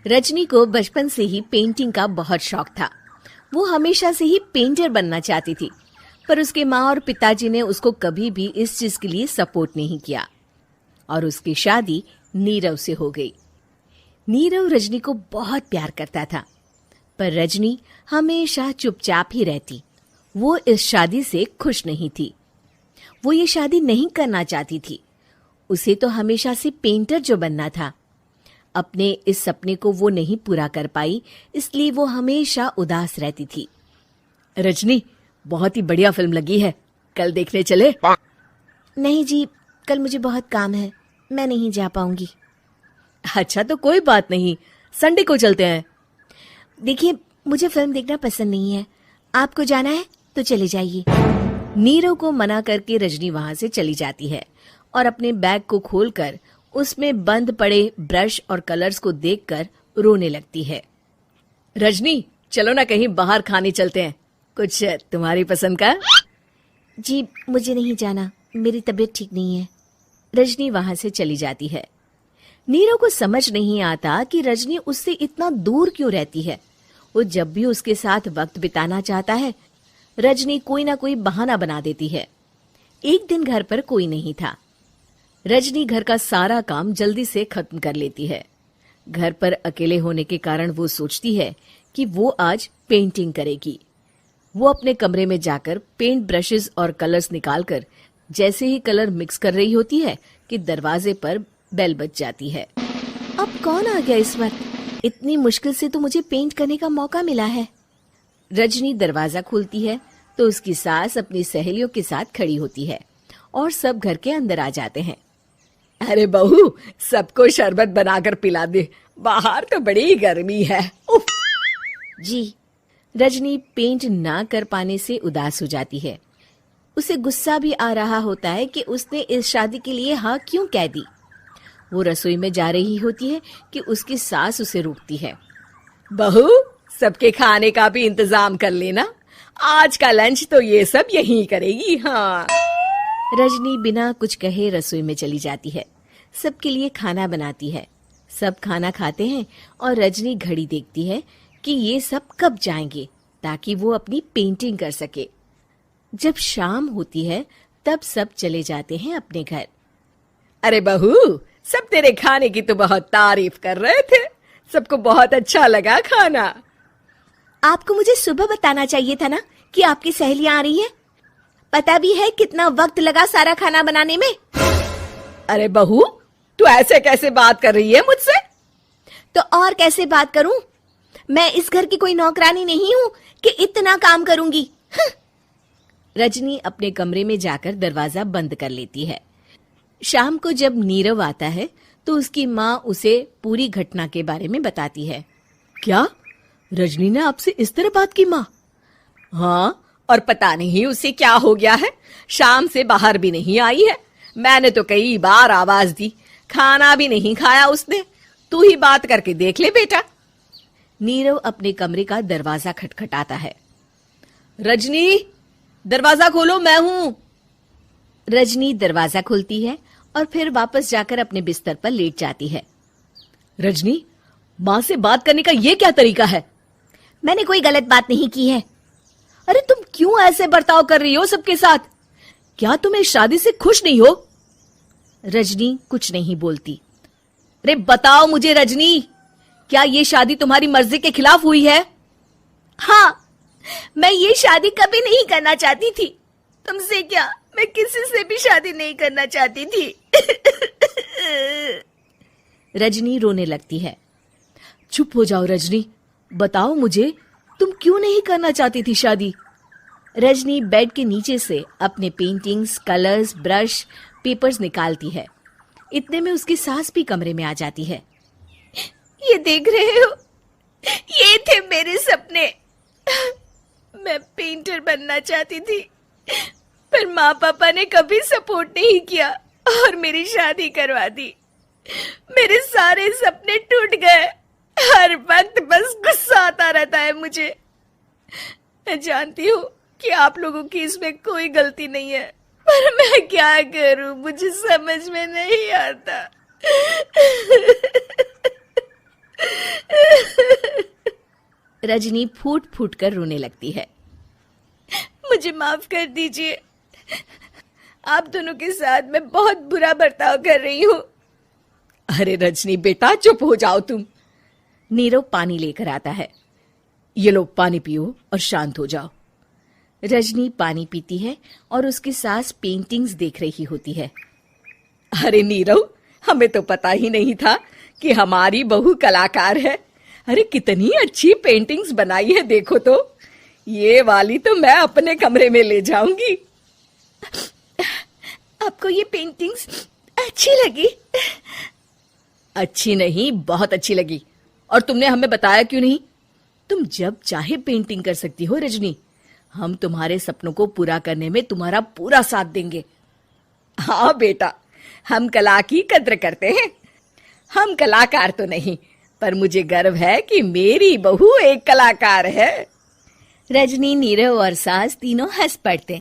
रजनी को बचपन से ही पेंटिंग का बहुत शौक था। वो हमेशा से ही पेंटर बनना चाहती थी, पर उसके माँ और पिताजी ने उसको कभी भी इस चीज के लिए सपोर्ट नहीं किया और उसकी शादी नीरव से हो गई। नीरव रजनी को बहुत प्यार करता था, पर रजनी हमेशा चुपचाप ही रहती। वो इस शादी से खुश नहीं थी। वो ये शादी नहीं करना चाहती थी। उसे तो हमेशा से पेंटर जो बनना था। अपने इस सपने को वो नहीं पूरा कर पाई, इसलिए वो हमेशा उदास रहती थी। रजनी, बहुत ही बढ़िया फिल्म लगी है, कल देखने चले? नहीं जी, कल मुझे बहुत काम है, मैं नहीं जा पाऊंगी। अच्छा तो कोई बात नहीं, संडे को चलते हैं। देखिए, मुझे फिल्म देखना पसंद नहीं है। आपको जाना है तो चले जाइए। नीरव को मना करके रजनी वहां से चली जाती है और अपने बैग को खोलकर उसमें बंद पड़े ब्रश और कलर्स को देखकर रोने लगती है। रजनी, चलो ना कहीं बाहर खाने चलते हैं, कुछ तुम्हारी पसंद का। जी, मुझे नहीं जाना, मेरी तबीयत ठीक नहीं है। रजनी वहां से चली जाती है। नीरव को समझ नहीं आता कि रजनी उससे इतना दूर क्यों रहती है। वो जब भी उसके साथ वक्त बिताना चाहता है, रजनी कोई ना कोई बहाना बना देती है। एक दिन घर पर कोई नहीं था। रजनी घर का सारा काम जल्दी से खत्म कर लेती है। घर पर अकेले होने के कारण वो सोचती है कि वो आज पेंटिंग करेगी। वो अपने कमरे में जाकर पेंट ब्रशेस और कलर्स निकालकर जैसे ही कलर मिक्स कर रही होती है कि दरवाजे पर बेल बज जाती है। अब कौन आ गया इस वक्त? इतनी मुश्किल से तो मुझे पेंट करने का मौका मिला है। रजनी दरवाजा खोलती है तो उसकी सास अपनी सहेलियों के साथ खड़ी होती है और सब घर के अंदर आ जाते हैं। अरे बहू, सबको शरबत बनाकर पिला दे, बाहर तो बड़ी गर्मी है। उफ। जी। रजनी पेंट ना कर पाने से उदास हो जाती है। उसे गुस्सा भी आ रहा होता है कि उसने इस शादी के लिए हाँ क्यों कह दी। वो रसोई में जा रही होती है कि उसकी सास उसे रोकती है। बहू, सबके खाने का भी इंतजाम कर लेना, आज का लंच तो ये सब यहीं करेगी। हाँ। रजनी बिना कुछ कहे रसोई में चली जाती है। सबके लिए खाना बनाती है। सब खाना खाते हैं और रजनी घड़ी देखती है कि ये सब कब जाएंगे ताकि वो अपनी पेंटिंग कर सके। जब शाम होती है तब सब चले जाते हैं अपने घर। अरे बहू, सब तेरे खाने की तो बहुत तारीफ कर रहे थे, सबको बहुत अच्छा लगा खाना। आपको मुझे सुबह बताना चाहिए था ना कि आपकी सहेलियां आ रही हैं। पता भी है कितना वक्त लगा सारा खाना बनाने में। अरे बहू, तू ऐसे कैसे बात कर रही है मुझसे? तो और कैसे बात करूं? मैं इस घर की कोई नौकरानी नहीं हूं कि इतना काम करूंगी। रजनी अपने कमरे में जाकर दरवाजा बंद कर लेती है। शाम को जब नीरव आता है तो उसकी माँ उसे पूरी घटना के बारे में बताती है। क्या रजनी ने आपसे इस तरह बात की माँ? हाँ, और पता नहीं उसे क्या हो गया है, शाम से बाहर भी नहीं आई है। मैंने तो कई बार आवाज दी, खाना भी नहीं खाया उसने। तू ही बात करके देख ले बेटा। नीरव अपने कमरे का दरवाजा खटखटाता है। रजनी, दरवाजा खोलो, मैं हूं। रजनी दरवाजा खोलती है और फिर वापस जाकर अपने बिस्तर पर लेट जाती है। रजनी, माँ से बात करने का ये क्या तरीका है? मैंने कोई गलत बात नहीं की है। अरे तुम क्यों ऐसे बर्ताव कर रही हो सबके साथ? क्या तुम इस शादी से खुश नहीं हो? रजनी कुछ नहीं बोलती। अरे बताओ मुझे रजनी, क्या ये शादी तुम्हारी मर्जी के खिलाफ हुई है? हाँ, मैं ये शादी कभी नहीं करना चाहती थी। तुमसे क्या, मैं किसी से भी शादी नहीं करना चाहती थी। रजनी रोने लगती है। चुप हो जाओ रजनी, बताओ मुझे, तुम क्यों नहीं करना चाहती थी शादी? रजनी बेड के नीचे से अपने पेंटिंग्स, कलर्स, ब्रश, पेपर्स निकालती है। इतने में उसकी सास भी कमरे में आ जाती है। ये देख रहे हो, ये थे मेरे सपने। मैं पेंटर बनना चाहती थी, पर माँ पापा ने कभी सपोर्ट नहीं किया और मेरी शादी करवा दी। मेरे सारे सपने टूट गए। हर वक्त बस गुस्सा आता रहता है मुझे। मैं जानती हूँ कि आप लोगों की इसमें कोई गलती नहीं है, पर मैं क्या करूं, मुझे समझ में नहीं आता। रजनी फूट फूट कर रोने लगती है। मुझे माफ कर दीजिए, आप दोनों के साथ मैं बहुत बुरा बर्ताव कर रही हूँ। अरे रजनी बेटा चुप हो जाओ तुम। नीरव पानी लेकर आता है। ये लो पानी पियो और शांत हो जाओ। रजनी पानी पीती है और उसकी सास पेंटिंग्स देख रही होती है। अरे नीरव, हमें तो पता ही नहीं था कि हमारी बहू कलाकार है। अरे कितनी अच्छी पेंटिंग्स बनाई है, देखो तो। ये वाली तो मैं अपने कमरे में ले जाऊंगी। आपको ये पेंटिंग्स अच्छी लगी? अच्छी नहीं, बहुत अच्छी लगी। और तुमने हमें बताया क्यों नहीं? तुम जब चाहे पेंटिंग कर सकती हो रजनी। हम तुम्हारे सपनों को पूरा करने में तुम्हारा पूरा साथ देंगे। हाँ बेटा, हम कला की कद्र करते हैं। हम कलाकार तो नहीं, पर मुझे गर्व है कि मेरी बहू एक कलाकार है। रजनी, नीरव और सास तीनों हंस पड़ते।